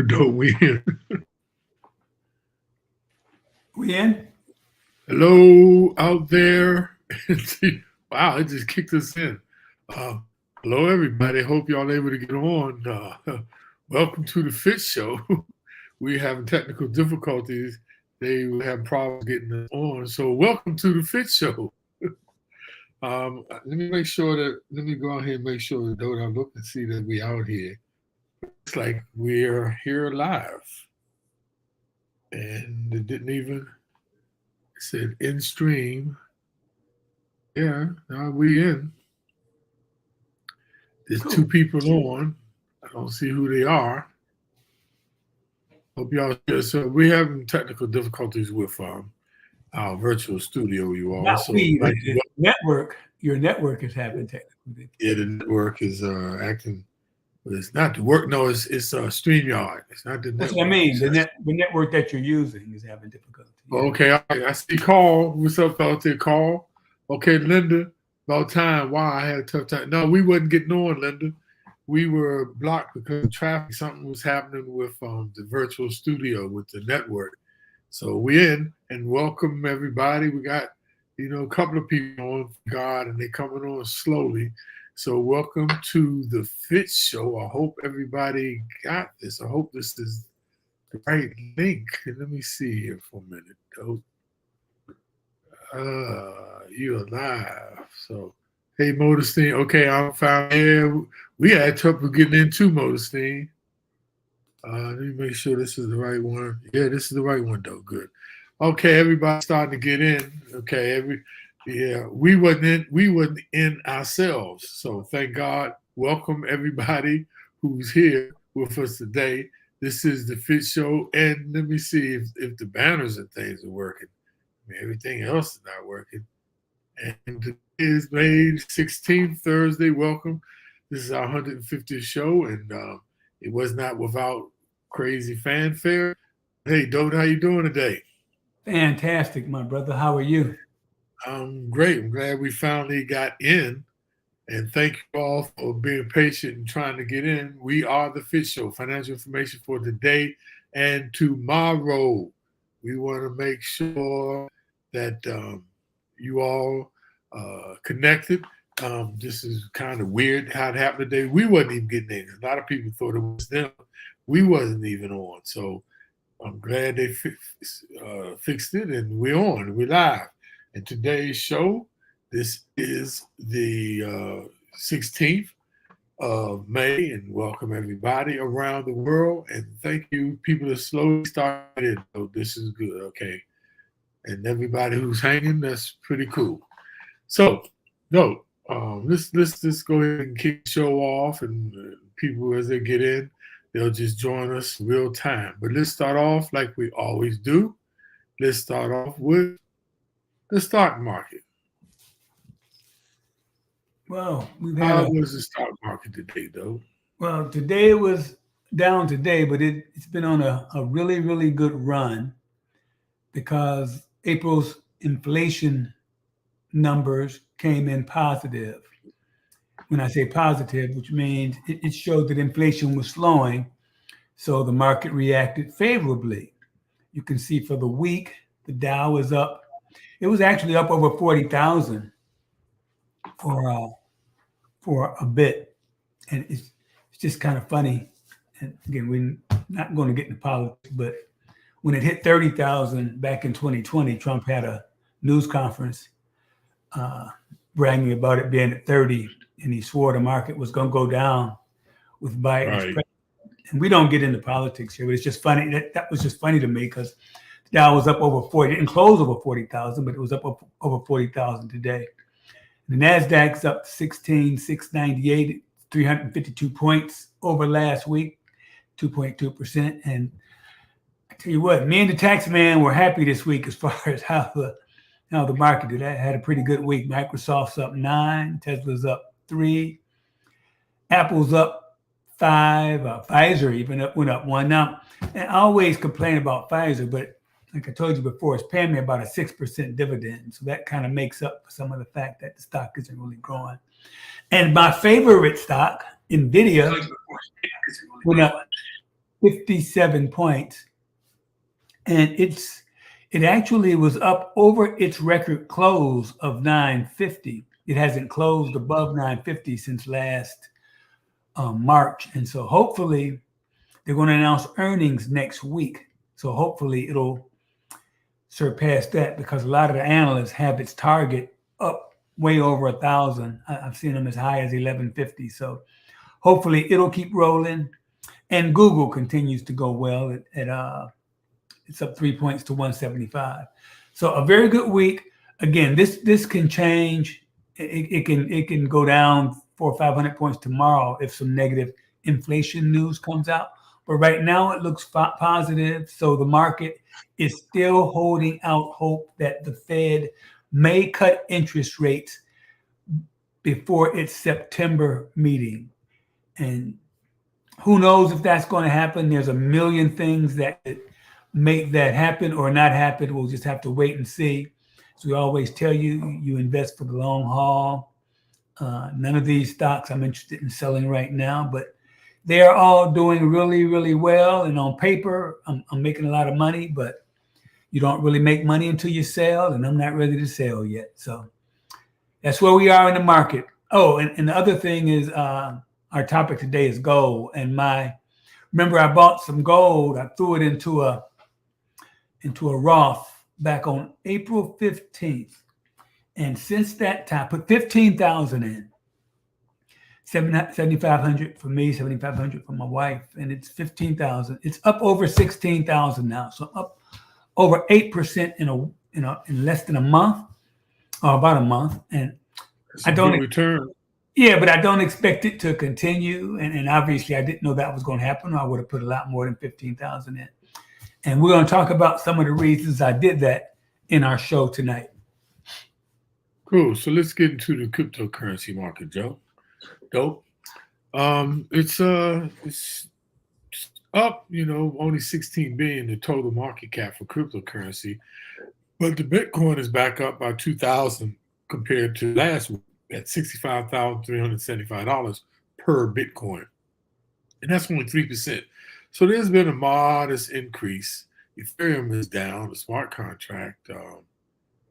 Don't we? We in? Hello out there. Wow, it just kicked us in. Uh, Hello, everybody. Hope y'all able to get on. Welcome to the FITT Show. We're having technical difficulties. They were having problems getting us on. So welcome to the FITT Show. Let me go ahead and make sure that I look and see that we out here. It's like we're here live. And it didn't even, it said in stream. Yeah, now we in. There's Cool. two people on. I don't see who they are. Hope y'all here. So we're having technical difficulties with our virtual studio, you all. Not So we, like, the network. Your network is having technical difficulties. yeah, the network is acting. But it's not the work. No, it's StreamYard. It's not the network. That's what I mean. The network that you're using is having difficulty. Okay, all right. I see Carl. What's up out there, Carl? Okay, Linda. About time. Wow, I had a tough time. No, we wasn't getting on, Linda. We were blocked because of traffic. Something was happening with the virtual studio with the network. So we in and welcome everybody. We got, a couple of people on God and they coming on slowly. So welcome to the FITT Show. I hope everybody got this. I hope this is the right link. Let me see here for a minute, though. You're live. So, hey, Modestine. Okay, I'm found here. We had trouble getting into Modestine. Let me make sure this is the right one. Yeah, this is the right one, though. Good. Okay, everybody's starting to get in. Okay, we wasn't in ourselves. So thank God. Welcome everybody who's here with us today. This is the FITT Show, and let me see if the banners and things are working. Everything else is not working. And today is May 16th, Thursday. Welcome. This is our 150th show, and it was not without crazy fanfare. Hey, Dote, how you doing today? Fantastic, my brother. How are you? I'm great. I'm glad we finally got in. And thank you all for being patient and trying to get in. We are the FITT Show, financial information for today and tomorrow. We want to make sure that you all connected. This is kind of weird how it happened today. We wasn't even getting in. A lot of people thought it was them. We wasn't even on. So I'm glad they fixed it, and we're on. We're live. And today's show, this is the 16th of May, and welcome everybody around the world. And thank you, people that slowly started. So this is good, okay? And everybody who's hanging, that's pretty cool. So, let's go ahead and kick the show off, and people as they get in, they'll just join us real time. But let's start off like we always do. Let's start off with the stock market. Well, how was the stock market today, though? Well, today was down today, but it's been on a really, really good run because April's inflation numbers came in positive. When I say positive, which means it showed that inflation was slowing, so the market reacted favorably. You can see for the week, the Dow is up. It was actually up over 40,000 for a bit, and it's just kind of funny. And again, we're not going to get into politics, but when it hit 30,000 back in 2020, Trump had a news conference bragging about it being at 30, and he swore the market was going to go down with Biden as president. And we don't get into politics here, but it's just funny. That was just funny to me because the Dow was up over 40. It didn't close over 40,000, but it was up over 40,000 today. The NASDAQ's up 16,698, 352 points over last week, 2.2%. And I tell you what, me and the tax man were happy this week as far as how the market did. I had a pretty good week. Microsoft's up 9, Tesla's up 3, Apple's up 5, Pfizer even went up 1. Now, and I always complain about Pfizer, but like I told you before, it's paying me about a 6% dividend. So that kind of makes up for some of the fact that the stock isn't really growing. And my favorite stock, NVIDIA, went up 57 points, and it actually was up over its record close of 950. It hasn't closed above 950 since last March, and so hopefully they're going to announce earnings next week. So hopefully it'll surpass that, because a lot of the analysts have its target up way over 1,000. I've seen them as high as 1150. So hopefully it'll keep rolling. And Google continues to go well it's up 3 points to 175. So a very good week. Again, this can change. It can go down 400 or 500 points tomorrow if some negative inflation news comes out. But right now it looks positive. So the market is still holding out hope that the Fed may cut interest rates before its September meeting. And who knows if that's going to happen? There's a million things that make that happen or not happen. We'll just have to wait and see. So we always tell you, you invest for the long haul. None of these stocks I'm interested in selling right now, but they are all doing really, really well. And on paper, I'm making a lot of money, but you don't really make money until you sell, and I'm not ready to sell yet. So that's where we are in the market. Oh, and the other thing is our topic today is gold. And remember I bought some gold. I threw it into a Roth back on April 15th. And since that time, put 15,000 in. 7,500 for me, 7,500 for my wife, and it's 15,000. It's up over 16,000 now. So up over 8% in less than a month, or about a month. And I don't return. Yeah, but I don't expect it to continue. And obviously I didn't know that was going to happen. I would have put a lot more than 15,000 in. And we're going to talk about some of the reasons I did that in our show tonight. Cool. So let's get into the cryptocurrency market, Joe. Dope. It's up, only 16 billion the total market cap for cryptocurrency, but the Bitcoin is back up by 2,000 compared to last week at $65,375 per Bitcoin, and that's only 3%. So there's been a modest increase. Ethereum is down. The smart contract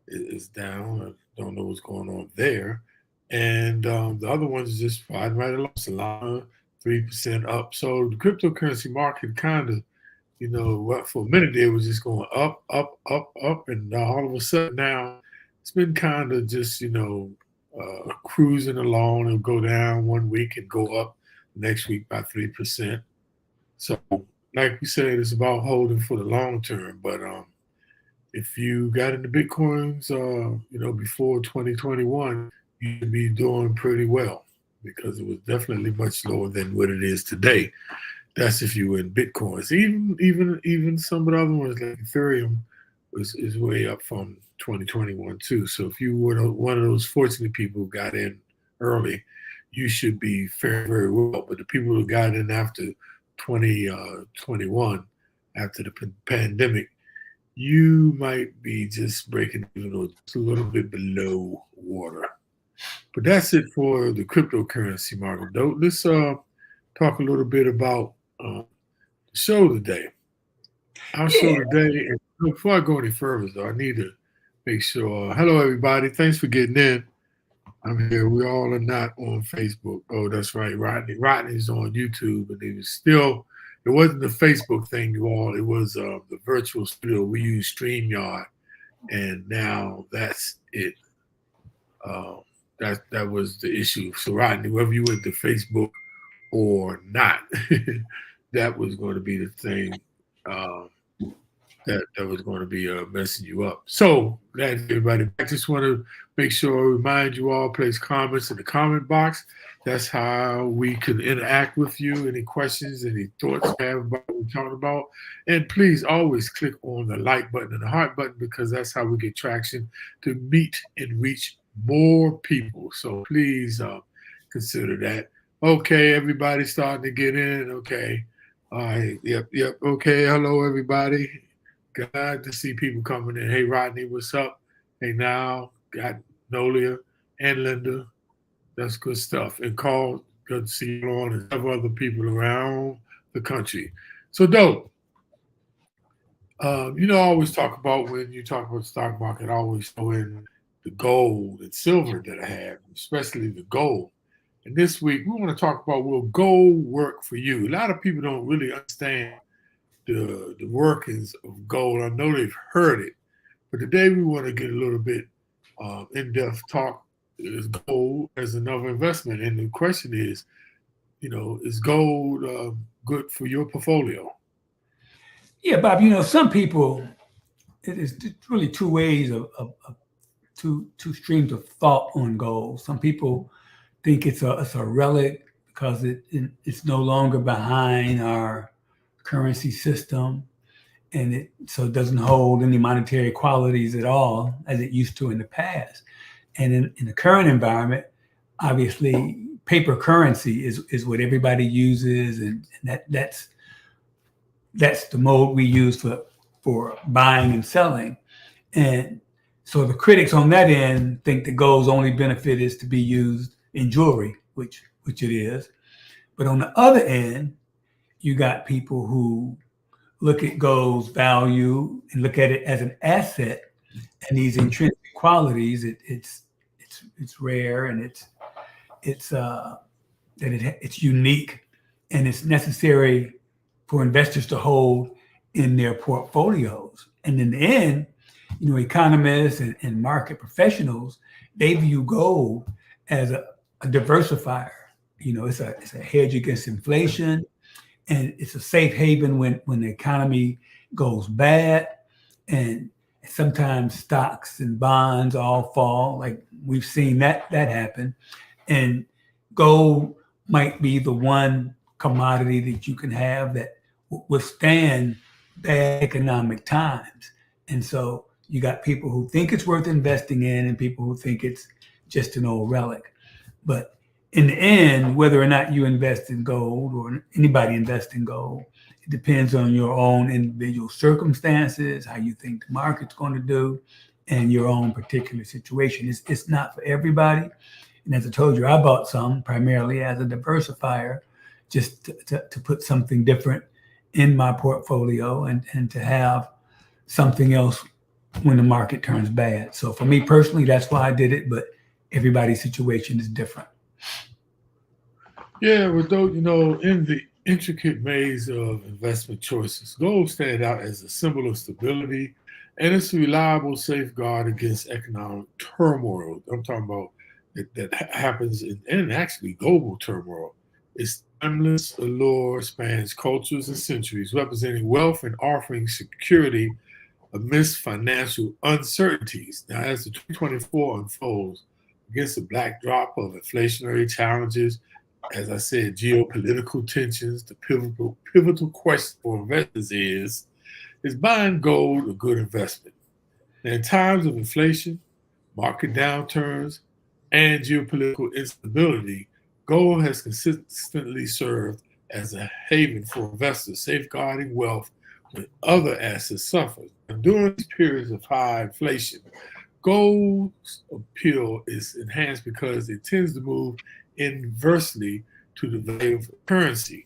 is down. I don't know what's going on there. And the other ones just fighting right along. Solana, 3% up. So the cryptocurrency market kind of, for a minute there was just going up, up, up, up. And all of a sudden now it's been kind of just, cruising along. It'll go down one week and go up next week by 3%. So like we said, it's about holding for the long term. But if you got into Bitcoins, before 2021, you'd be doing pretty well, because it was definitely much lower than what it is today. That's if you were in Bitcoins. Even some of the other ones like Ethereum is way up from 2021 too. So if you were one of those fortunate people who got in early, you should be faring very well. But the people who got in after 2021, after the pandemic, you might be just breaking just a little bit below water. But that's it for the cryptocurrency market, though. Let's talk a little bit about the show today. Our show today, and before I go any further, though, I need to make sure. Hello, everybody. Thanks for getting in. I'm here. We all are not on Facebook. Oh, that's right. Rodney's on YouTube, and it wasn't the Facebook thing, you all. It was the virtual studio. We use StreamYard, and now that's it. That was the issue. So Rodney, whether you went to Facebook or not, that was going to be the thing that was going to be messing you up. So glad everybody. I just want to make sure I remind you all, place comments in the comment box. That's how we can interact with you. Any questions, any thoughts you have about what we're talking about. And please always click on the like button and the heart button, because that's how we get traction to meet and reach more people. So please consider that. Okay, everybody's starting to get in. Okay. All right. Yep. Okay. Hello, everybody. Glad to see people coming in. Hey, Rodney, what's up? Hey, now got Nolia and Linda. That's good stuff. And Carl, good to see you on, and several other people around the country. So, dope. I always talk about when you talk about the stock market, I always throw in the gold and silver that I have, especially the gold. And this week, we want to talk about, will gold work for you? A lot of people don't really understand the workings of gold. I know they've heard it, but today we want to get a little bit in-depth talk. Is gold as another investment? And the question is gold good for your portfolio? Yeah, Bob. Some people, it is really two ways of two streams of thought on gold. Some people think it's a relic because it's no longer behind our currency system, and it doesn't hold any monetary qualities at all as it used to in the past. And in the current environment, obviously paper currency is what everybody uses, and that's the mode we use for buying and selling. And so the critics on that end think the gold's only benefit is to be used in jewelry, which it is. But on the other end, you got people who look at gold's value and look at it as an asset and these intrinsic qualities. It's rare, and it's unique, and it's necessary for investors to hold in their portfolios. And in the end, economists and market professionals, they view gold as a diversifier. It's a hedge against inflation, and it's a safe haven when the economy goes bad, and sometimes stocks and bonds all fall. Like we've seen that happen, and gold might be the one commodity that you can have that withstand bad economic times. And so you got people who think it's worth investing in and people who think it's just an old relic. But in the end, whether or not you invest in gold or anybody invests in gold, it depends on your own individual circumstances, how you think the market's going to do, and your own particular situation. It's not for everybody. And as I told you, I bought some primarily as a diversifier, just to put something different in my portfolio and to have something else when the market turns bad. So for me personally, that's why I did it, but everybody's situation is different. Yeah, well, though, in the intricate maze of investment choices, gold stands out as a symbol of stability, and it's a reliable safeguard against economic turmoil. I'm talking about that happens in actually global turmoil. Its timeless allure spans cultures and centuries, representing wealth and offering security amidst financial uncertainties. Now, as the 2024 unfolds against the backdrop of inflationary challenges, as I said, geopolitical tensions, the pivotal question for investors is buying gold a good investment? Now, in times of inflation, market downturns, and geopolitical instability, gold has consistently served as a haven for investors, safeguarding wealth when other assets suffer. And during these periods of high inflation, gold's appeal is enhanced because it tends to move inversely to the value of currency.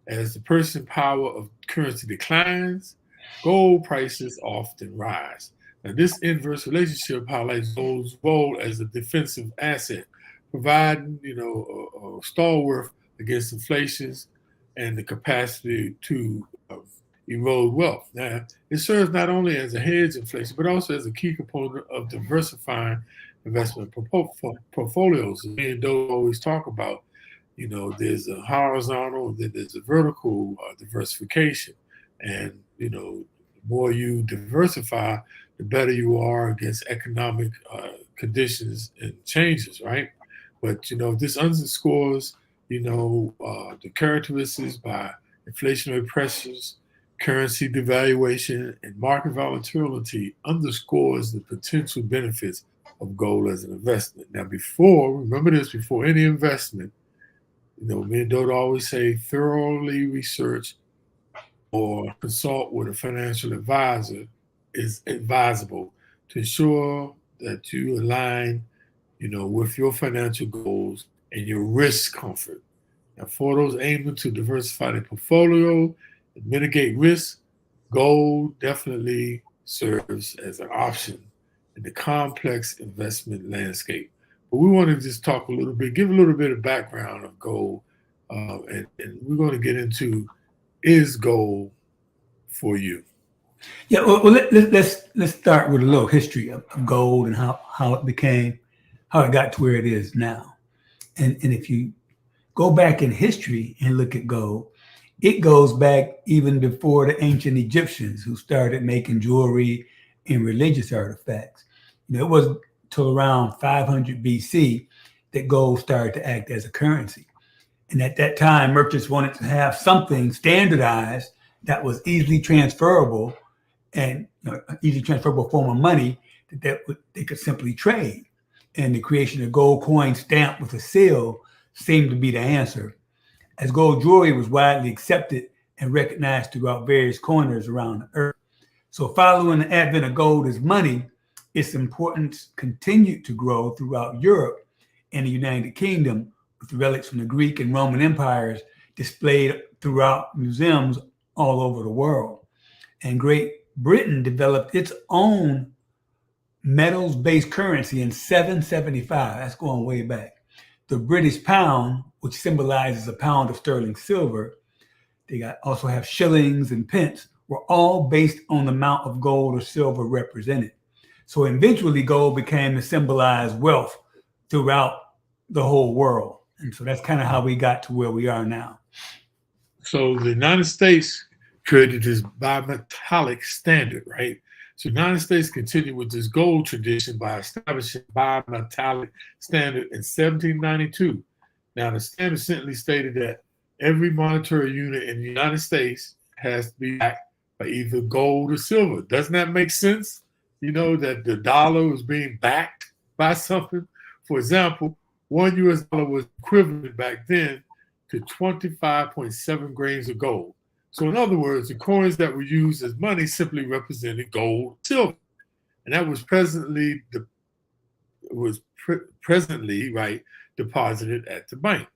As the purchasing power of currency declines, gold prices often rise. Now, this inverse relationship highlights gold's role as a defensive asset, providing a stalwart against inflations and the capacity to erode wealth. Now, it serves not only as a hedge inflation, but also as a key component of diversifying investment portfolios. Me and Doe always talk about, there's a horizontal, then there's a vertical diversification. And, the more you diversify, the better you are against economic conditions and changes, right? But, this underscores, the characteristics by inflationary pressures, currency devaluation, and market volatility underscores the potential benefits of gold as an investment. Now, remember this, before any investment, me and Dodo always say thoroughly research or consult with a financial advisor is advisable to ensure that you align, with your financial goals and your risk comfort. Now, for those aiming to diversify their portfolio, mitigate risk, gold definitely serves as an option in the complex investment landscape. But we want to just talk a little bit, give a little bit of background of gold, and we're going to get into, is gold for you? Yeah, well let's start with a little history of gold and how it became, how it got to where it is now. And if you go back in history and look at gold, it goes back even before the ancient Egyptians who started making jewelry and religious artifacts. It was till around 500 BC that gold started to act as a currency. And at that time, merchants wanted to have something standardized that was easily transferable and easily transferable form of money that they could simply trade. And the creation of gold coin stamped with a seal seemed to be the answer, as gold jewelry was widely accepted and recognized throughout various corners around the earth. So following the advent of gold as money, its importance continued to grow throughout Europe and the United Kingdom, with relics from the Greek and Roman empires displayed throughout museums all over the world. And Great Britain developed its own metals-based currency in 775. That's going way back. The British pound, which symbolizes a pound of sterling silver, also have shillings and pence, were all based on the amount of gold or silver represented. So eventually gold became to symbolize wealth throughout the whole world. And so that's kind of how we got to where we are now. So the United States created this bimetallic standard, right? So the United States continued with this gold tradition by establishing bimetallic standard in 1792. Now, the standard simply stated that every monetary unit in the United States has to be backed by either gold or silver. Doesn't that make sense? That the dollar is being backed by something. For example, $1 US was equivalent back then to 25.7 grains of gold. So in other words, the coins that were used as money simply represented gold, silver, and that was presently deposited at the bank.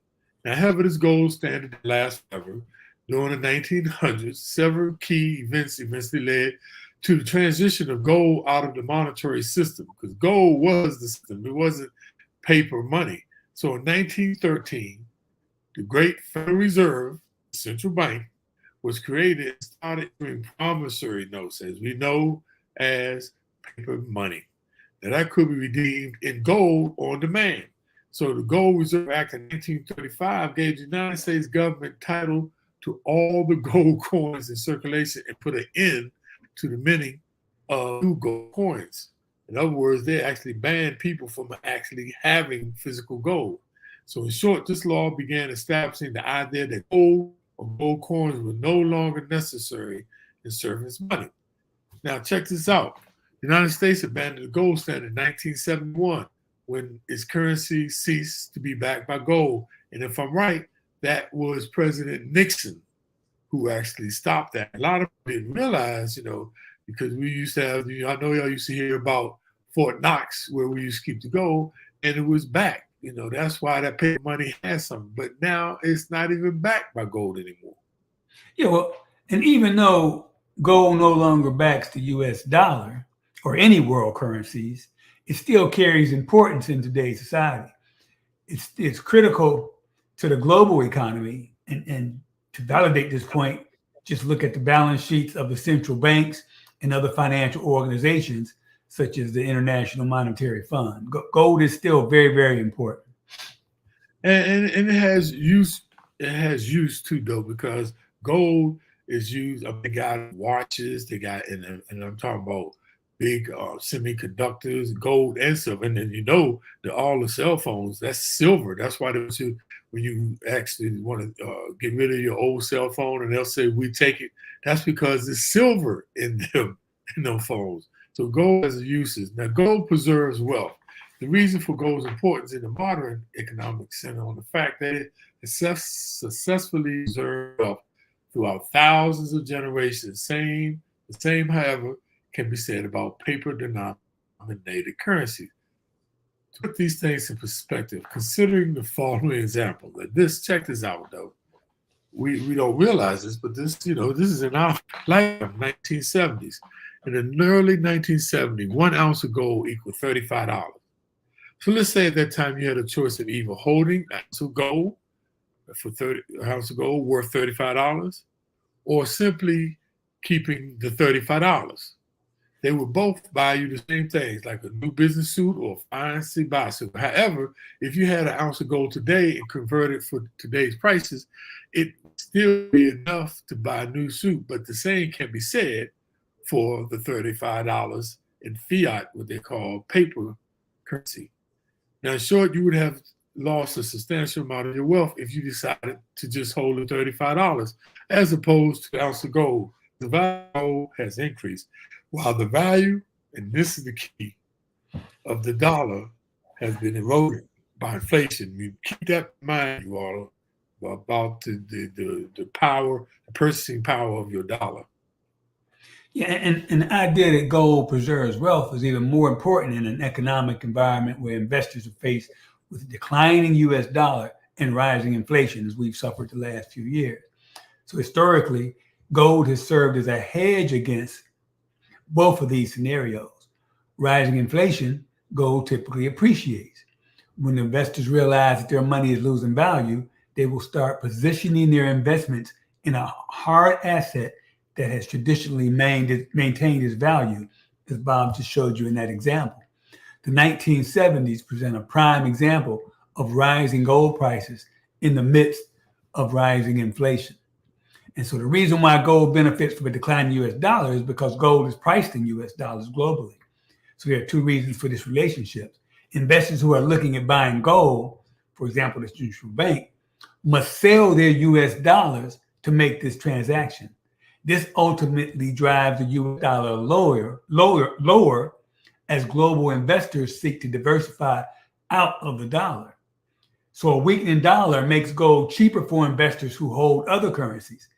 Now, however, this gold standard didn't last forever. During the 1900s, several key events eventually led to the transition of gold out of the monetary system, because gold was the system. It wasn't paper money. So in 1913, the Great Federal Reserve, central bank, was created and started issuing promissory notes, as we know as paper money. Now, that could be redeemed in gold on demand. So the Gold Reserve Act of 1935 gave the United States government title to all the gold coins in circulation and put an end to the minting of new gold coins. In other words, they actually banned people from actually having physical gold. So in short, this law began establishing the idea that gold or gold coins were no longer necessary in serving as money. Now, check this out. The United States abandoned the gold standard in 1971 when its currency ceased to be backed by gold. And if I'm right, that was President Nixon who actually stopped that. A lot of people didn't realize, because we used to have, I know y'all used to hear about Fort Knox, where we used to keep the gold, and it was backed. That's why that paper money has something. But now it's not even backed by gold anymore. Yeah, well, and even though gold no longer backs the US dollar or any world currencies, it still carries importance in today's society. It's critical to the global economy. And to validate this point, just look at the balance sheets of the central banks and other financial organizations, such as the International Monetary Fund. Gold is still very, very important. And it has use. It has use too, though, because gold is used. They got watches. They got, and I'm talking about big semiconductors, gold and silver. And then all the cell phones, that's silver. That's why when you actually want to get rid of your old cell phone, and they'll say we take it. That's because there's silver in them phones. So gold has uses. Now, gold preserves wealth. The reason for gold's importance in the modern economic center on the fact that it successfully preserved wealth throughout thousands of generations. The same, however, can be said about paper-denominated currencies. To put these things in perspective, considering the following example, check this out, though. we don't realize this, but this, this is in our lifetime, 1970s. In the early 1970s, 1 ounce of gold equaled $35. So let's say at that time you had a choice of either holding an ounce of gold for 30 an ounce of gold worth $35, or simply keeping the $35. They would both buy you the same things, like a new business suit or a fancy bicycle. However, if you had an ounce of gold today and converted for today's prices, it would still be enough to buy a new suit. But the same can be said for the $35 in fiat, what they call paper currency. Now, in short, you would have lost a substantial amount of your wealth if you decided to just hold the $35, as opposed to an ounce of gold. The value of gold has increased, while the value, and this is the key, of the dollar has been eroded by inflation. You keep that in mind, you all, about the power, the purchasing power of your dollar. Yeah, and the idea that gold preserves wealth is even more important in an economic environment where investors are faced with a declining U.S. dollar and rising inflation, as we've suffered the last few years. So historically, gold has served as a hedge against both of these scenarios. Rising inflation, gold typically appreciates. When investors realize that their money is losing value, they will start positioning their investments in a hard asset that has traditionally maintained its value, as Bob just showed you in that example. The 1970s present a prime example of rising gold prices in the midst of rising inflation. And so the reason why gold benefits from a declining US dollar is because gold is priced in US dollars globally. So there are two reasons for this relationship. Investors who are looking at buying gold, for example, the central bank, must sell their US dollars to make this transaction. This ultimately drives the US dollar lower as global investors seek to diversify out of the dollar. So a weakening dollar makes gold cheaper for investors who hold other currencies.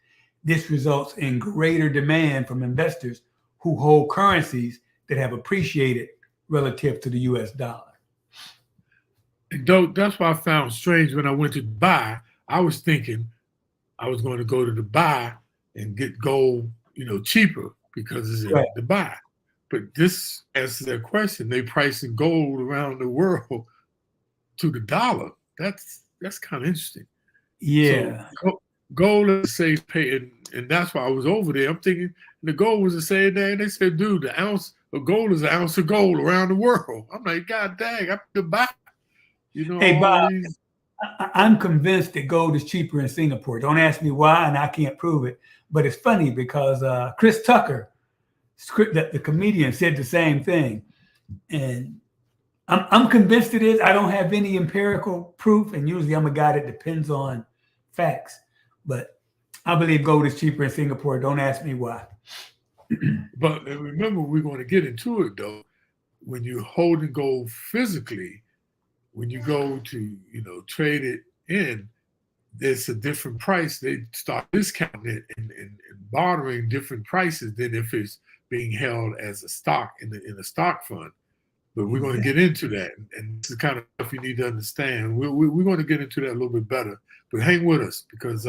This results in greater demand from investors who hold currencies that have appreciated relative to the US dollar. And that's why I found strange when I went to Dubai. I was thinking I was going to go to Dubai and get gold, cheaper because it's in Dubai. But this answers that question. They pricing gold around the world to the dollar. That's kind of interesting. Yeah. So gold is a safe pay, and that's why I was over there. I'm thinking the gold was the same day. And they said, dude, the ounce of gold is an ounce of gold around the world. I'm like, God dang, I'm Dubai. Hey, Bob, I'm convinced that gold is cheaper in Singapore. Don't ask me why, and I can't prove it. But it's funny because Chris Tucker, the comedian, said the same thing. And I'm convinced it is. I don't have any empirical proof, and usually I'm a guy that depends on facts. But I believe gold is cheaper in Singapore. Don't ask me why. But remember, we're going to get into it, though. When you're holding gold physically, when you go to, trade it in, there's a different price. They start discounting it and bartering different prices than if it's being held as a stock in the stock fund. But we're going to get into that, and this is kind of stuff you need to understand. We're going to get into that a little bit better. But hang with us because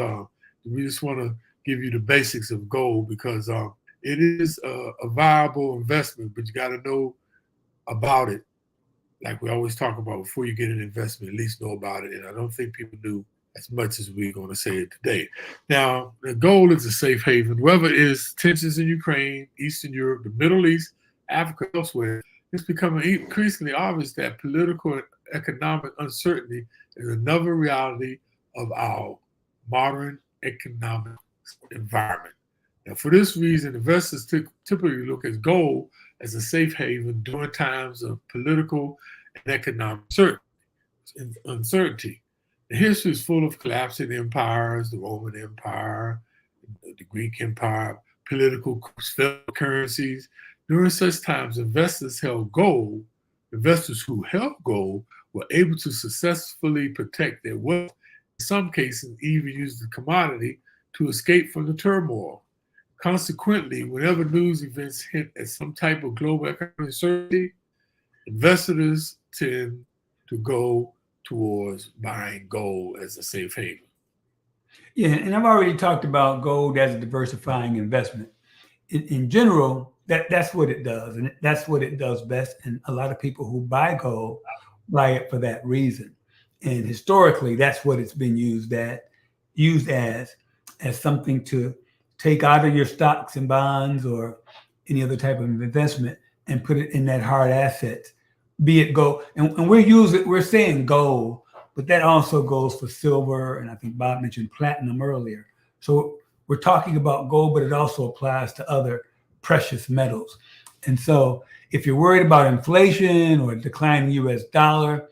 we just want to give you the basics of gold because it is a viable investment, but you got to know about it. Like we always talk about, before you get an investment, at least know about it. And I don't think people knew as much as we're going to say it today. Now, the gold is a safe haven. Whether it is tensions in Ukraine, Eastern Europe, the Middle East, Africa, elsewhere, it's becoming increasingly obvious that political and economic uncertainty is another reality of our modern economic environment. Now, for this reason, investors typically look at gold as a safe haven during times of political and economic uncertainty. The history is full of collapsing empires, the Roman Empire, the Greek Empire, political currencies. During such times, investors who held gold were able to successfully protect their wealth. In some cases, even used the commodity to escape from the turmoil. Consequently, whenever news events hint at some type of global economic uncertainty, investors tend to go towards buying gold as a safe haven. Yeah, and I've already talked about gold as a diversifying investment. In general, that's what it does, and that's what it does best. And a lot of people who buy gold buy it for that reason. And historically, that's what it's been used as something to take out of your stocks and bonds or any other type of investment and put it in that hard asset, be it gold. And we're saying gold, but that also goes for silver, and I think Bob mentioned platinum earlier. So we're talking about gold, but it also applies to other precious metals. And so if you're worried about inflation or a declining US dollar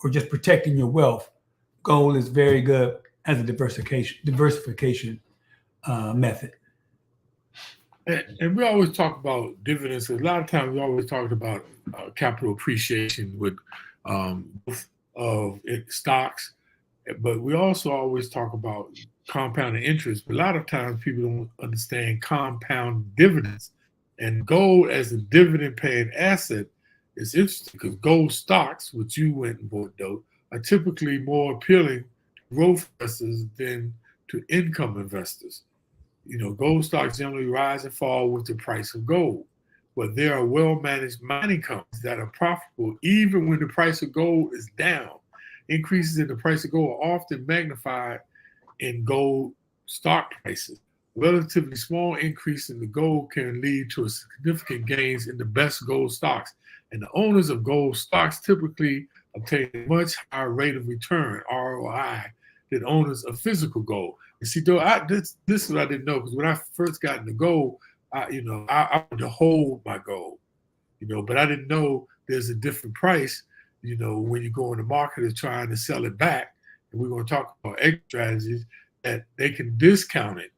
or just protecting your wealth, gold is very good as a diversification method. And we always talk about dividends. A lot of times we always talk about capital appreciation with of stocks, but we also always talk about compounding interest. But a lot of times people don't understand compound dividends. And gold as a dividend paying asset is interesting because gold stocks, which you went and bought though, are typically more appealing to growth investors than to income investors. Gold stocks generally rise and fall with the price of gold, but there are well-managed mining companies that are profitable even when the price of gold is down. Increases in the price of gold are often magnified in gold stock prices. Relatively small increase in the gold can lead to significant gains in the best gold stocks, and the owners of gold stocks typically obtain a much higher rate of return (ROI) than owners of physical gold. And see, though, this is what I didn't know, because when I first got into gold, I wanted to hold my gold, but I didn't know there's a different price, when you go in the market and trying to sell it back. And we're going to talk about exit strategies that they can discount it,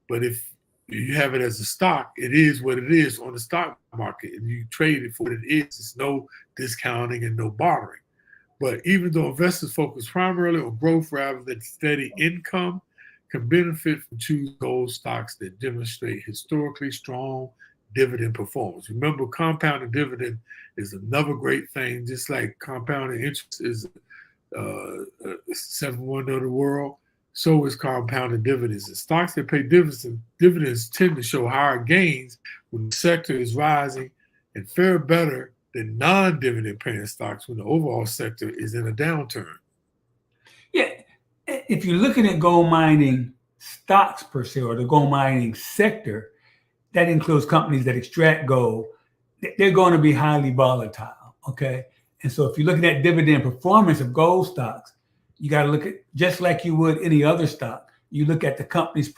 but if you have it as a stock, it is what it is on the stock market, and you trade it for what it is. It's no discounting and no bartering. But even though investors focus primarily on growth rather than steady income, can benefit from choosing gold stocks that demonstrate historically strong dividend performance. Remember, compounding dividend is another great thing, just like compounding interest is seventh wonder of the world. So is compounded dividends. And stocks that pay dividends tend to show higher gains when the sector is rising and fare better than non-dividend paying stocks when the overall sector is in a downturn. Yeah, if you're looking at gold mining stocks per se, or the gold mining sector, that includes companies that extract gold, they're going to be highly volatile, okay? And so if you're looking at dividend performance of gold stocks, you got to look at, just like you would any other stock, you look at the company's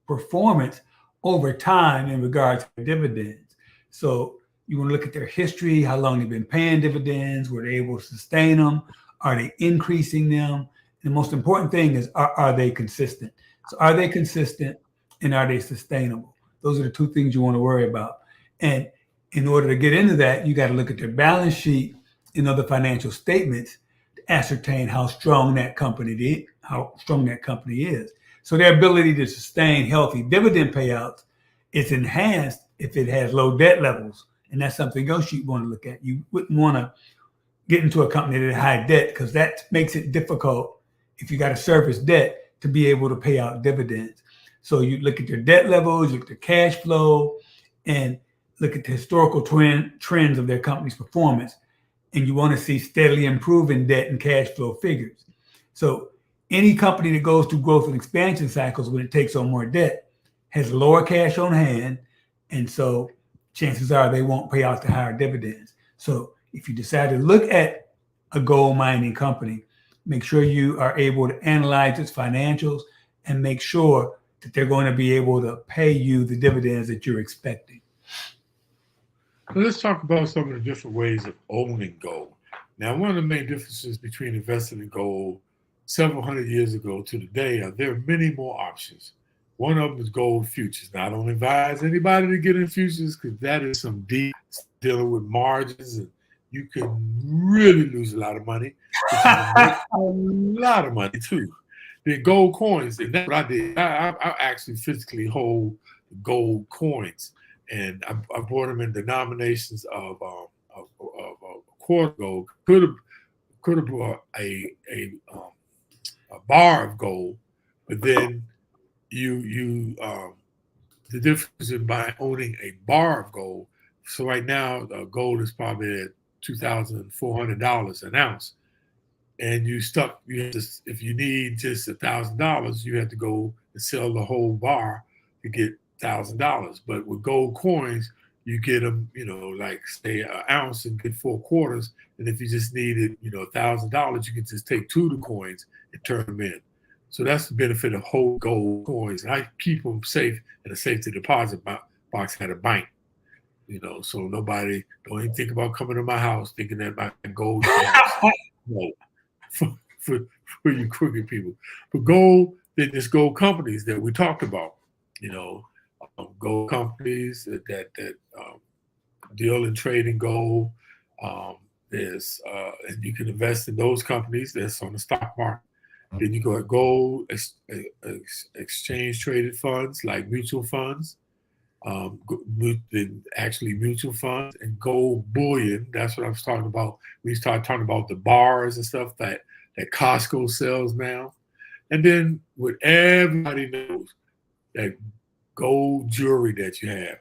performance over time in regards to dividends. So you want to look at their history, how long they've been paying dividends, were they able to sustain them, are they increasing them? And the most important thing is, are they consistent? So are they consistent and are they sustainable? Those are the two things you want to worry about. And in order to get into that, you got to look at their balance sheet and other financial statements to ascertain how strong that company is. So their ability to sustain healthy dividend payouts is enhanced if it has low debt levels. And that's something else you want to look at. You wouldn't want to get into a company that has high debt, because that makes it difficult, if you got to service debt, to be able to pay out dividends. So you look at their debt levels, you look at their cash flow, and look at the historical trends of their company's performance. And you want to see steadily improving debt and cash flow figures. So any company that goes through growth and expansion cycles when it takes on more debt has lower cash on hand. And so chances are they won't pay out the higher dividends. So if you decide to look at a gold mining company, make sure you are able to analyze its financials and make sure that they're going to be able to pay you the dividends that you're expecting. Let's talk about some of the different ways of owning gold. Now, one of the main differences between investing in gold several hundred years ago to today are there are many more options. One of them is gold futures. Now, I don't advise anybody to get in futures, because that is some deep dealing with margins, and you can really lose a lot of money, but you can make a lot of money too. Then gold coins, and that's what I did. I actually physically hold gold coins, and I bought them in denominations of quarter gold. Could have bought a bar of gold, But then the difference in by owning a bar of gold. So right now, gold is probably at $2,400 an ounce, and you stuck. You have to, if you need just $1,000, you have to go and sell the whole bar to get $1,000. But with gold coins, you get them, like say an ounce and get 4 quarters. And if you just needed, $1,000, you can just take two of the coins and turn them in. So that's the benefit of whole gold coins. And I keep them safe in a safety deposit box at a bank. So nobody don't even think about coming to my house thinking that my gold is no, for, for you crooked people. But gold, then there's gold companies that we talked about, gold companies that deal and trade in gold. There's and you can invest in those companies that's on the stock market. Then you go at gold exchange traded funds like mutual funds. Actually mutual funds and gold bullion. That's what I was talking about. We start talking about the bars and stuff that Costco sells now. And then what everybody knows, that gold jewelry that you have.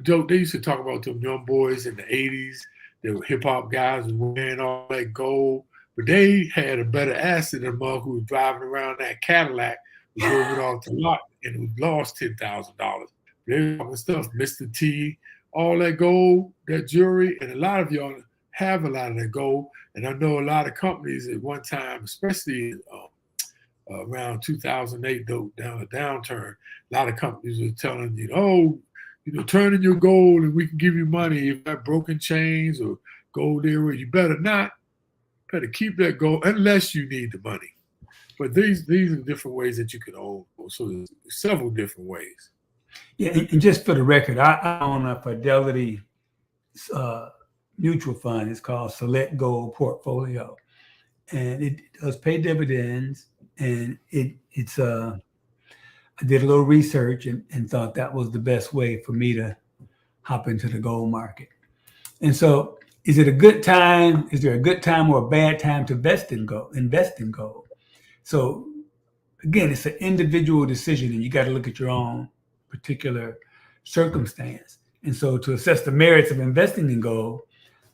Joe, they used to talk about them young boys in the 80s. They were hip hop guys and wearing all that gold. But they had a better asset than mug who was driving around that Cadillac, who drove it off the lot and who lost $10,000. They're talking stuff, Mr. T, all that gold, that jewelry, and a lot of y'all have a lot of that gold. And I know a lot of companies at one time, especially around 2008, down the downturn, a lot of companies were telling you, turn in your gold and we can give you money. If you have broken chains or gold there, you better not. Better keep that gold unless you need the money. But these are different ways that you can own gold. So there's several different ways. Yeah, and just for the record, I own a Fidelity mutual fund. It's called Select Gold Portfolio, and it does pay dividends. And it's I did a little research and thought that was the best way for me to hop into the gold market. And so, is it a good time? Is there a good time or a bad time to invest in gold? So, again, it's an individual decision, and you got to look at your own particular circumstance. And so, to assess the merits of investing in gold,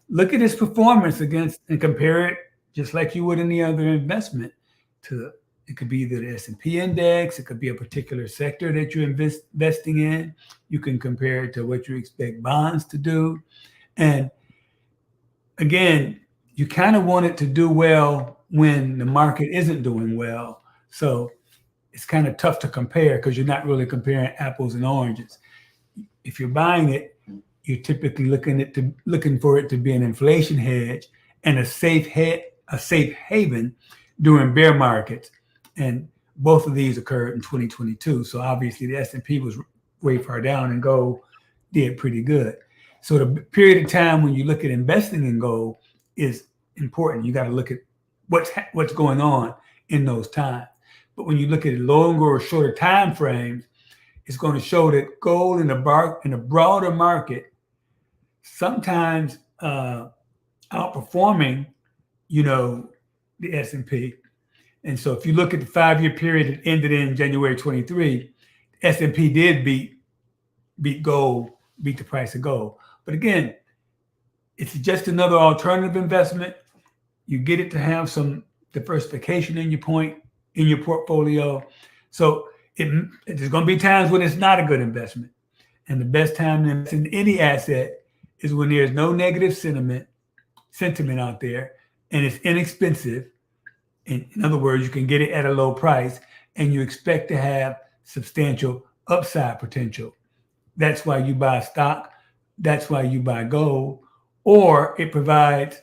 look at its performance against and compare it just like you would any other investment to. It could be either the S&P index. It could be a particular sector that you're investing in. You can compare it to what you expect bonds to do. And again, you kind of want it to do well when the market isn't doing well. So it's kind of tough to compare because you're not really comparing apples and oranges. If you're buying it, you're typically looking for it to be an inflation hedge and a safe haven during bear markets. And both of these occurred in 2022. So obviously the S&P was way far down and gold did pretty good. So the period of time when you look at investing in gold is important. You got to look at what's going on in those times. But when you look at longer or shorter time frames, it's going to show that gold in a broader market sometimes outperforming, the S&P. And so if you look at the 5-year period that ended in January 23, S&P did beat gold, beat the price of gold. But again, it's just another alternative investment. You get it to have some diversification in your portfolio. So there's going to be times when it's not a good investment. And the best time to invest in any asset is when there's no negative sentiment out there and it's inexpensive. In other words, you can get it at a low price and you expect to have substantial upside potential. That's why you buy stock. That's why you buy gold, or it provides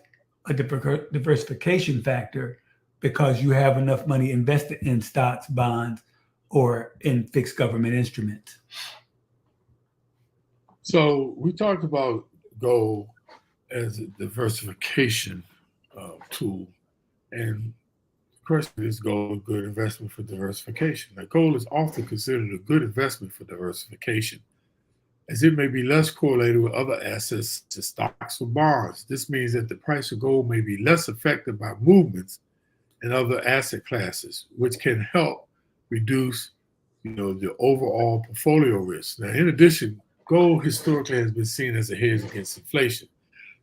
a diversification factor because you have enough money invested in stocks, bonds, or in fixed government instruments. So we talked about gold as a diversification tool. And the question is, gold a good investment for diversification? Now, gold is often considered a good investment for diversification, as it may be less correlated with other assets such as stocks or bonds. This means that the price of gold may be less affected by movements in other asset classes, which can help reduce, the overall portfolio risk. Now, in addition, gold historically has been seen as a hedge against inflation,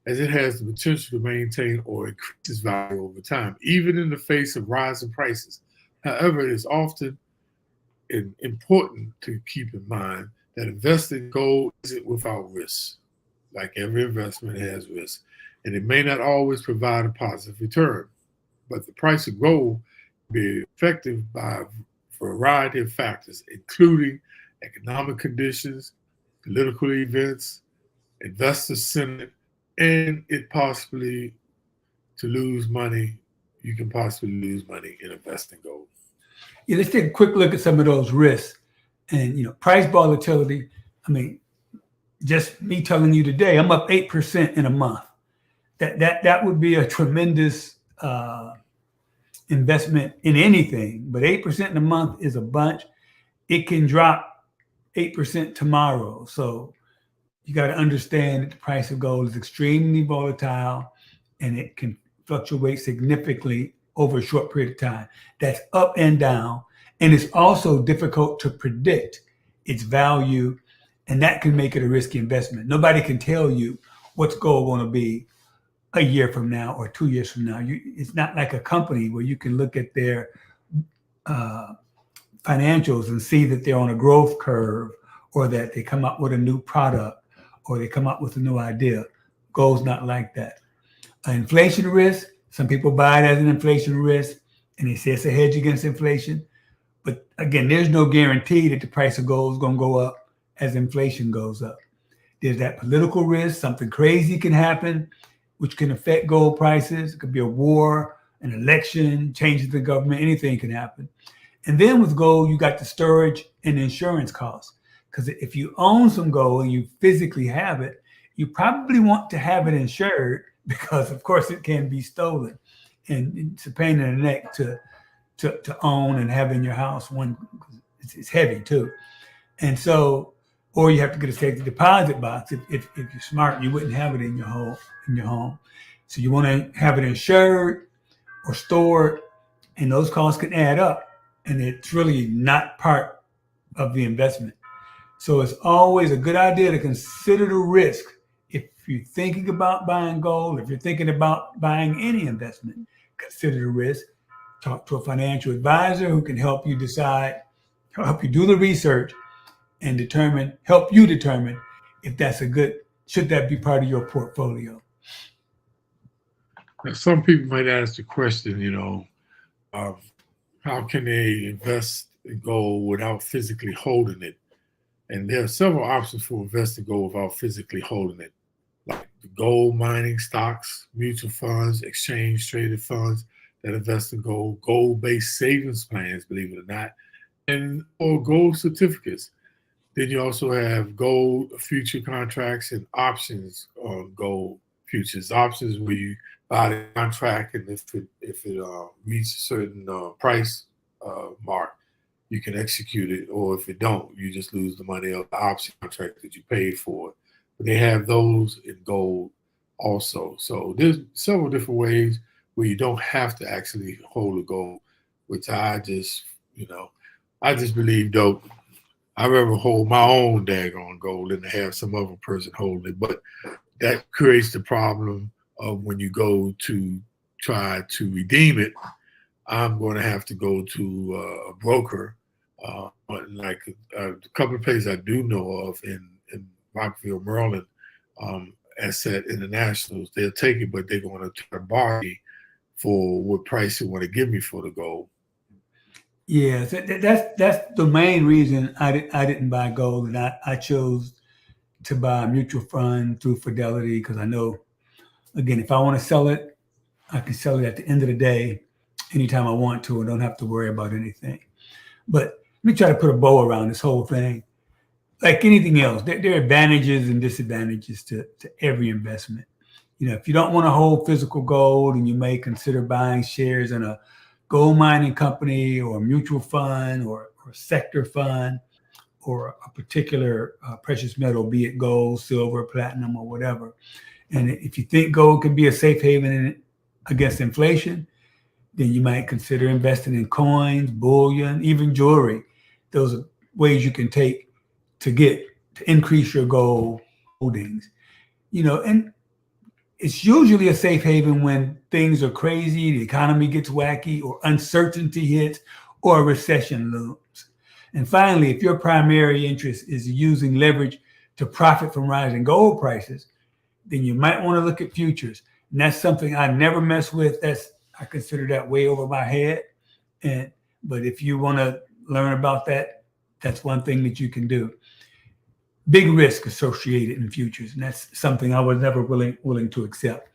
as it has the potential to maintain or increase its value over time, even in the face of rising prices. However, it is often important to keep in mind that investing in gold isn't without risk. Like every investment has risk, and it may not always provide a positive return. But the price of gold can be affected by a variety of factors, including economic conditions, political events, investor sentiment, and it possibly to lose money. You can possibly lose money in investing gold. Yeah, let's take a quick look at some of those risks. And price volatility. I mean, just me telling you today, I'm up 8% in a month. That would be a tremendous investment in anything, but 8% in a month is a bunch. It can drop 8% tomorrow. So you got to understand that the price of gold is extremely volatile and it can fluctuate significantly over a short period of time. That's up and down. And it's also difficult to predict its value, and that can make it a risky investment. Nobody can tell you what's gold going to be a year from now or 2 years from now. It's not like a company where you can look at their financials and see that they're on a growth curve, or that they come up with a new product, or they come up with a new idea. Gold's not like that. Inflation risk, some people buy it as an inflation risk, and they say it's a hedge against inflation. But again, there's no guarantee that the price of gold is going to go up as inflation goes up. There's that political risk. Something crazy can happen, which can affect gold prices. It could be a war, an election, changes in the government, anything can happen. And then with gold, you got the storage and insurance costs. Because if you own some gold and you physically have it, you probably want to have it insured, because of course it can be stolen. And it's a pain in the neck to own and have in your house. One, it's heavy too. And so, or you have to get a safety deposit box. If you're smart, you wouldn't have it in your home. So you want to have it insured or stored, and those costs can add up, and it's really not part of the investment. So it's always a good idea to consider the risk. If you're thinking about buying gold, if you're thinking about buying any investment, consider the risk. Talk to a financial advisor who can help you decide, help you do the research, and help you determine if that's should that be part of your portfolio. Now, some people might ask the question, how can they invest in gold without physically holding it? And there are several options for investing gold without physically holding it, like the gold mining stocks, mutual funds, exchange traded funds that invest in gold, gold-based savings plans, believe it or not, or gold certificates. Then you also have gold future contracts and options on gold futures. Options where you buy the contract, and if it reaches a certain price mark, you can execute it, or if it don't, you just lose the money of the option contract that you paid for. But they have those in gold also. So there's several different ways where you don't have to actually hold the gold, which I just believe, though, I'd rather hold my own daggone gold than to have some other person holding it. But that creates the problem of when you go to try to redeem it, I'm going to have to go to a broker, like a couple of places I do know of in Rockville, Maryland, Asset Internationals. They'll take it, but they're going to try to bargain for what price they want to give me for the gold. Yeah, so that's the main reason I didn't buy gold, and I chose to buy a mutual fund through Fidelity, because I know, again, if I want to sell it, I can sell it at the end of the day, anytime I want to, and don't have to worry about anything. But let me try to put a bow around this whole thing. Like anything else, there are advantages and disadvantages to every investment. If you don't want to hold physical gold, and you may consider buying shares in a gold mining company or a mutual fund or a sector fund or a particular precious metal, be it gold, silver, platinum, or whatever. And if you think gold can be a safe haven against inflation, then you might consider investing in coins, bullion, even jewelry. Those are ways you can take to increase your gold holdings. And it's usually a safe haven when things are crazy, the economy gets wacky, or uncertainty hits, or a recession looms. And finally, if your primary interest is using leverage to profit from rising gold prices, then you might want to look at futures. And that's something I never mess with. I consider that way over my head. But if you want to learn about that, that's one thing that you can do. Big risk associated in futures, and that's something I was never willing to accept.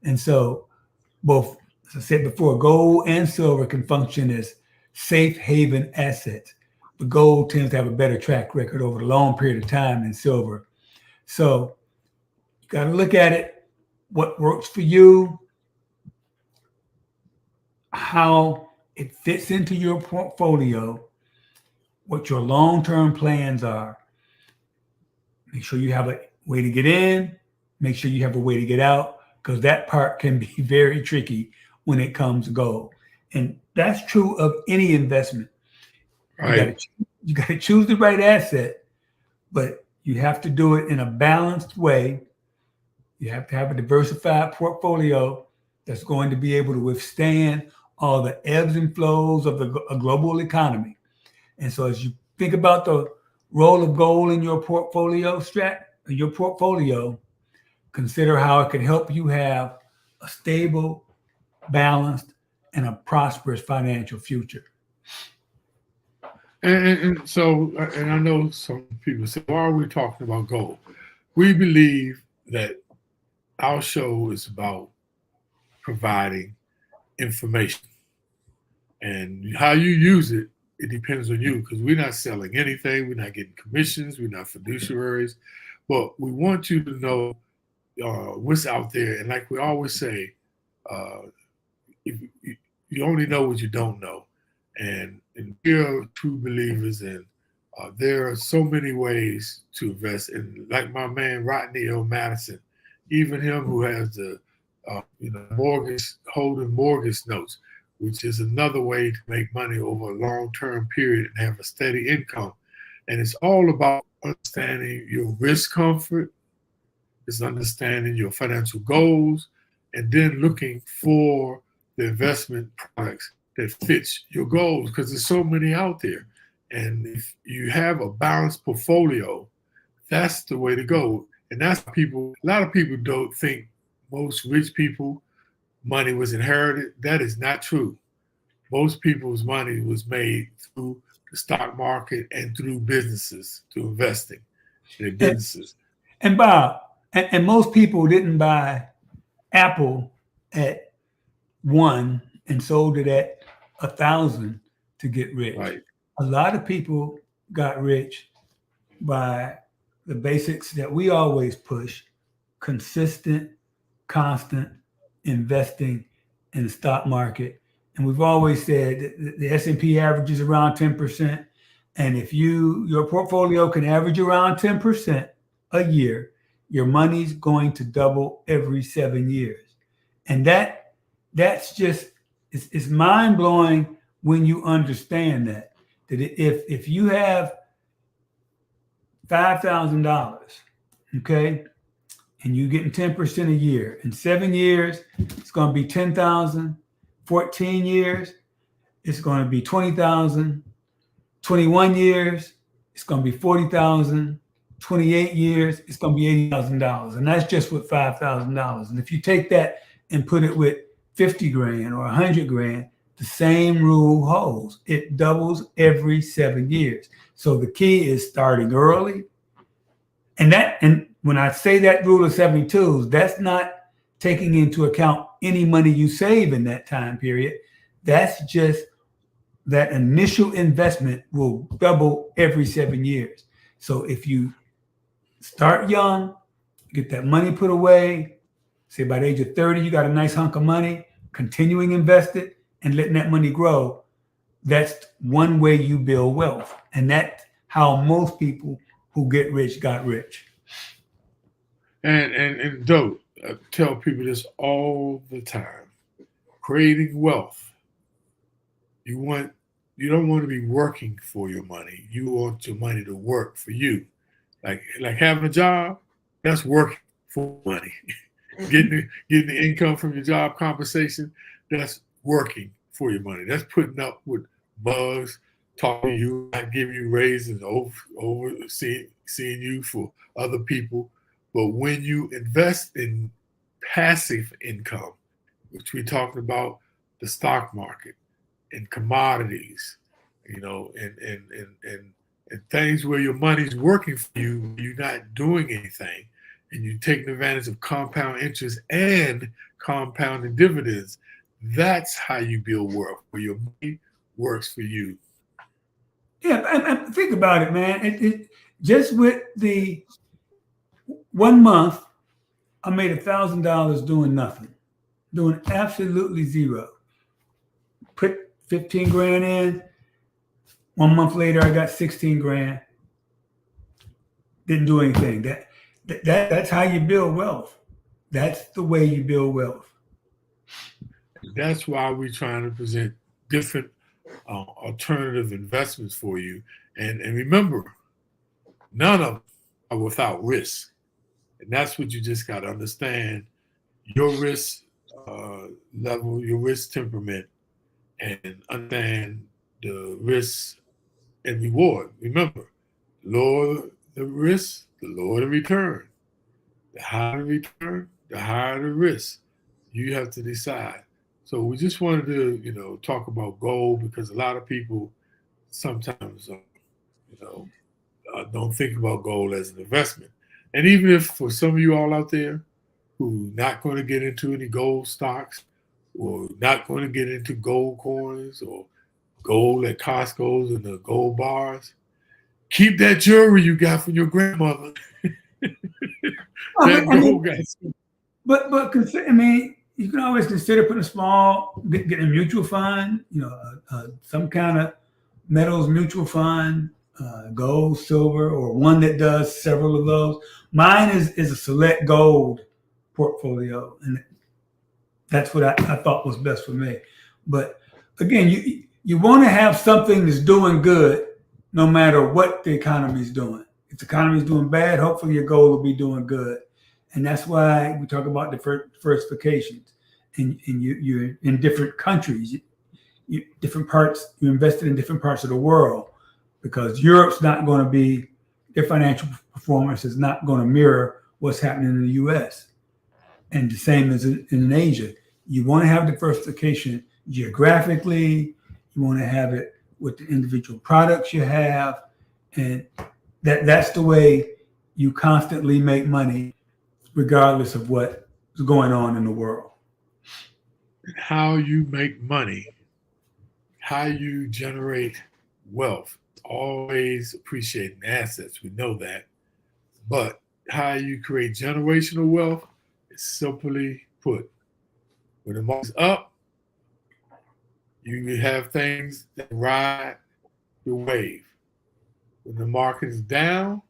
And so both, as I said before, gold and silver can function as safe haven assets, but gold tends to have a better track record over a long period of time than silver. So you got to look at it, what works for you, how it fits into your portfolio, what your long-term plans are. Make sure you have a way to get in, make sure you have a way to get out, because that part can be very tricky when it comes to gold. And that's true of any investment. Right. You got to choose the right asset, but you have to do it in a balanced way. You have to have a diversified portfolio that's going to be able to withstand all the ebbs and flows of a global economy. And so as you think about the role of gold in your portfolio consider how it can help you have a stable, balanced, and a prosperous financial future. And I know some people say, why are we talking about gold? We believe that our show is about providing information, and how you use it, it depends on you, because we're not selling anything. We're not getting commissions. We're not fiduciaries, but we want you to know what's out there. And like we always say, you only know what you don't know. And we're true believers in there are so many ways to invest. And like my man Rodney L. Madison, even him who has the holding mortgage notes, which is another way to make money over a long-term period and have a steady income. And it's all about understanding your risk comfort, it's understanding your financial goals, and then looking for the investment products that fits your goals, because there's so many out there. And if you have a balanced portfolio, that's the way to go. And that's a lot of people don't think most rich people money was inherited. That is not true. Most people's money was made through the stock market and through businesses, through investing in businesses. And Bob, and most people didn't buy Apple at 1 and sold it at 1,000 to get rich. Right. A lot of people got rich by the basics that we always push: consistent, constant investing in the stock market. And we've always said that the S&P averages around 10%. And if your portfolio can average around 10% a year, your money's going to double every 7 years. And that's just, it's mind-blowing when you understand that if you have $5,000, okay, and you're getting 10% a year, in 7 years, it's going to be 10,000. 14 years, it's going to be 20,000. 21 years, it's going to be 40,000. 28 years, it's going to be $80,000. And that's just with $5,000. And if you take that and put it with 50 grand or 100 grand, the same rule holds. It doubles every 7 years. So the key is starting early. And when I say that rule of 72, that's not taking into account any money you save in that time period. That's just that initial investment will double every 7 years. So if you start young, get that money put away, say by the age of 30, you got a nice hunk of money, continuing invested and letting that money grow, that's one way you build wealth. And that's how most people who get rich got rich. And Doe, I tell people this all the time. Creating wealth You don't want to be working for your money. You want your money to work for you. Like having a job, that's working for money. Getting the income from your job compensation, that's working for your money. That's putting up with bugs, talking to you, not giving you raises, seeing you for other people. But when you invest in passive income, which we talked about the stock market and commodities, and things where your money's working for you, you're not doing anything, and you're taking advantage of compound interest and compounding dividends. That's how you build wealth, where your money works for you. Yeah, and think about it, man. Just with the 1 month, I made $1,000 doing nothing, doing absolutely zero. Put 15 grand in. 1 month later, I got 16 grand. Didn't do anything. That's how you build wealth. That's the way you build wealth. That's why we're trying to present different alternative investments for you. And remember, none of them are without risk. And that's what you just got to understand. Your risk level, your risk temperament, and understand the risk and reward. Remember, lower the risk, the lower the return. The higher the return, the higher the risk. You have to decide. So we just wanted to, talk about gold, because a lot of people sometimes, don't think about gold as an investment. And even if for some of you all out there who not going to get into any gold stocks, or not going to get into gold coins or gold at Costco's and the gold bars, keep that jewelry you got from your grandmother. But you can always consider putting a small, getting a mutual fund, some kind of metals mutual fund, gold, silver, or one that does several of those. Mine is a select gold portfolio, and that's what I thought was best for me. But again, you want to have something that's doing good no matter what the economy is doing. If the economy is doing bad, hopefully your gold will be doing good. And that's why we talk about diversifications. And you're in different countries, different parts, you invested in different parts of the world, because Europe's not going to be, their financial performance is not going to mirror what's happening in the US. And the same as in Asia. You want to have diversification geographically. You want to have it with the individual products you have. And that's the way you constantly make money, regardless of what is going on in the world. How you make money, how you generate wealth, always appreciating assets. We know that. But how you create generational wealth is simply put. When the market's up, you have things that ride the wave. When the market is down,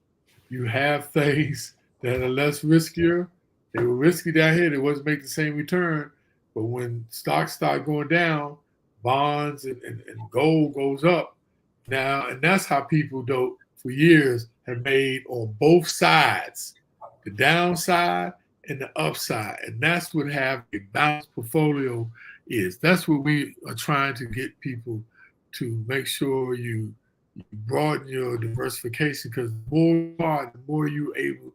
you have things that are less riskier. They were risky down here. They wasn't making the same return. But when stocks start going down, bonds and gold goes up now. And that's how people, for years, have made on both sides, the downside and the upside. And that's what having a balanced portfolio is. That's what we are trying to get people to make sure you broaden your diversification, because the more you're able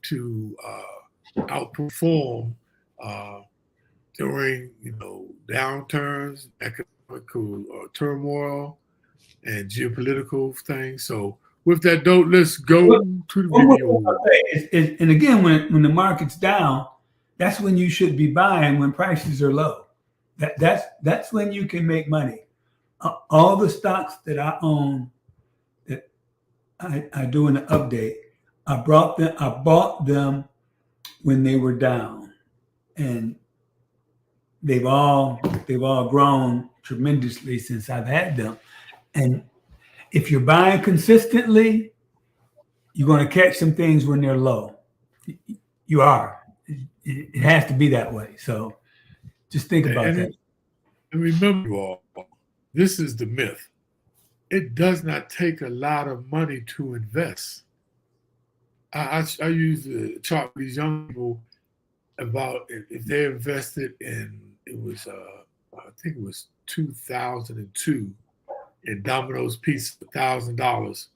to outperform during downturns, economic turmoil, and geopolitical things. So with that note, let's go to the video. And again, when the market's down, that's when you should be buying, when prices are low. That's when you can make money. All the stocks that I own, that I do in the update, I bought them when they were down, and they've all grown tremendously since I've had them. And if you're buying consistently, you're going to catch some things when they're low. You are. It has to be that way. So just think about that. And remember, you all, this is the myth. It does not take a lot of money to invest. I use the chart with these young people about if they invested in, it was, I think it was 2002 in Domino's Pizza, $1,000.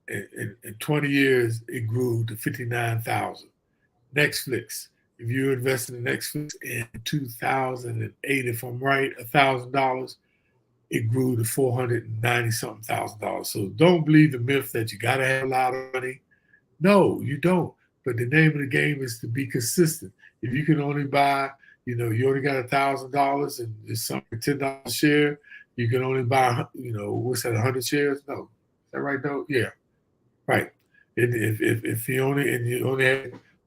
In 20 years, it grew to 59,000. Netflix, if you invested in Netflix in 2008, if I'm right, $1,000, it grew to 490 something $1,000. So don't believe the myth that you got to have a lot of money. No, you don't. But the name of the game is to be consistent. If you can only buy, you only got $1,000 and it's something $10 a share, you can only buy, what's that, 100 shares? No, is that right though? Yeah, right. And if you only have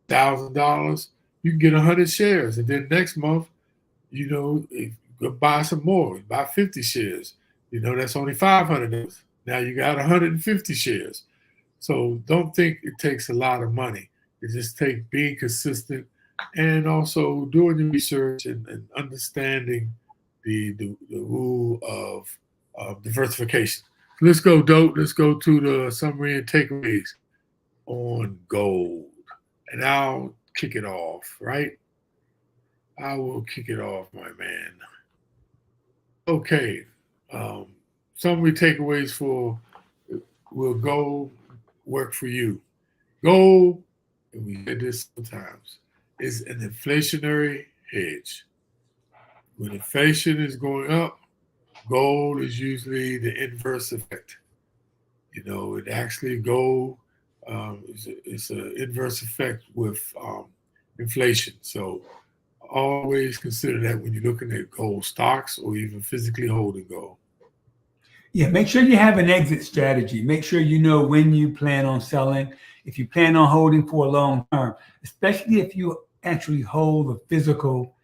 $1,000, you can get 100 shares, and then next month, if you buy some more, buy 50 shares. That's only $500. Now you got 150 shares. So don't think it takes a lot of money. It just takes being consistent and also doing your research and understanding the rule of diversification. Let's go, Dope. Let's go to the summary and takeaways on gold. And I'll kick it off, right? I will kick it off, my man. Okay. Summary takeaways for will gold work for you? Gold, and we said this sometimes, is an inflationary hedge. When inflation is going up, gold is usually the inverse effect. It actually gold is an inverse effect with inflation. So always consider that when you're looking at gold stocks or even physically holding gold. Yeah, make sure you have an exit strategy. Make sure you know when you plan on selling. If you plan on holding for a long term, especially if you actually hold a physical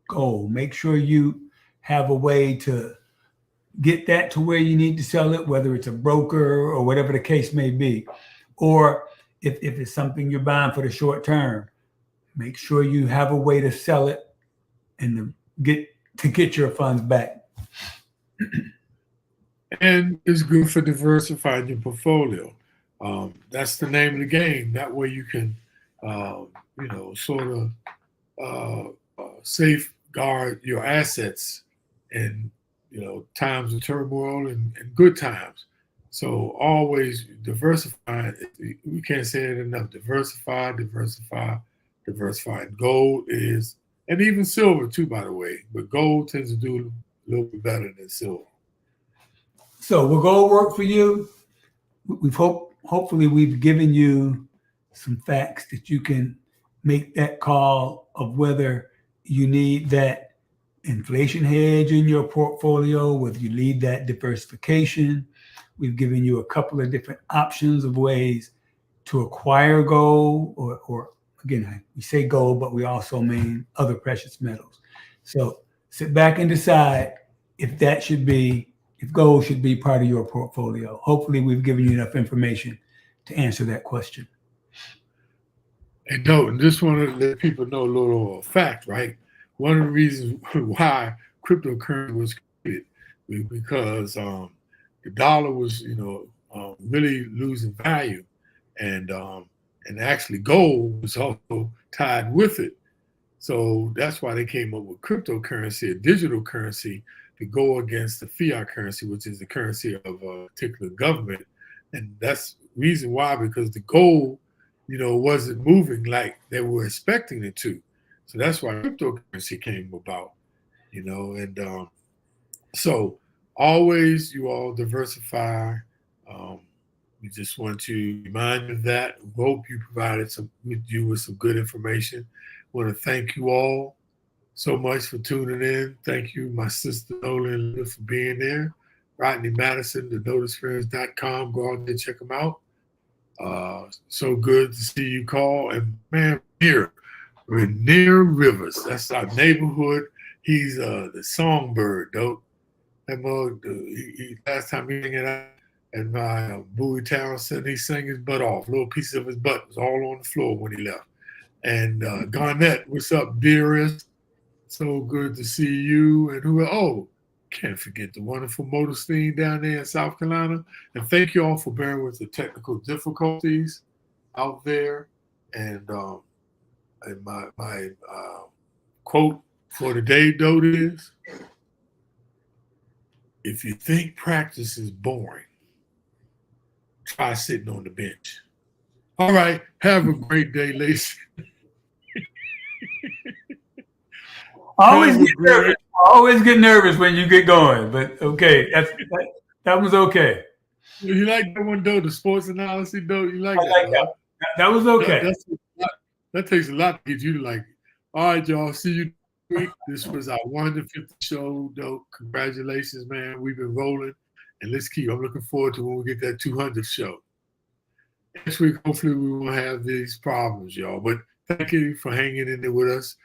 gold, make sure you have a way to get that to where you need to sell it, whether it's a broker or whatever the case may be. Or if it's something you're buying for the short term, make sure you have a way to sell it and get your funds back. And it's good for diversifying your portfolio. That's the name of the game. That way you can, sort of safeguard your assets in, times of turmoil and good times. So always diversify. We can't say it enough. Diversify. And gold is, and even silver too, by the way. But gold tends to do a little bit better than silver. So will gold work for you? Hopefully we've given you some facts that you can make that call of whether you need that inflation hedge in your portfolio, whether you need that diversification. We've given you a couple of different options of ways to acquire gold, or again, we say gold, but we also mean other precious metals. So sit back and decide if gold should be part of your portfolio. Hopefully we've given you enough information to answer that question. And just want to let people know a little fact, right? One of the reasons why cryptocurrency was created was because the dollar was, really losing value, and actually gold was also tied with it. So that's why they came up with cryptocurrency, a digital currency, to go against the fiat currency, which is the currency of a particular government. And that's the reason why, because the gold, wasn't moving like they were expecting it to. So that's why cryptocurrency came about, and so always you all diversify. We just want to remind you of that. We hope you provided you with some good information. Want to thank you all so much for tuning in. Thank you, my sister Nolan, for being there. Rodney Madison, thenoticefriends.com. Go out there and check them out. So good to see you, Carl. And man, Rainier Rivers. That's our neighborhood. He's the songbird, though. That mug, last time he hung it out at my Bowie Town Center, he sang his butt off. Little pieces of his butt was all on the floor when he left. And Garnett, what's up, dearest? So good to see you. And Can't forget the wonderful motor scene down there in South Carolina. And thank you all for bearing with the technical difficulties out there. And my quote for the day, though, is, if you think practice is boring, try sitting on the bench. All right. Have a great day, ladies. I always get nervous when you get going, but okay, that was okay. You like that one, though, the sports analysis, though? You like that? That was okay. That takes a lot to get you to like it. All right, y'all. See you next week. This was our 150th show, though. Congratulations, man. We've been rolling, and I'm looking forward to when we get that 200th show. Next week, hopefully, we won't have these problems, y'all. But thank you for hanging in there with us.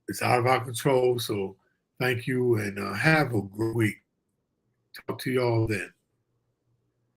It's out of our control, so thank you, and have a great week. Talk to y'all then.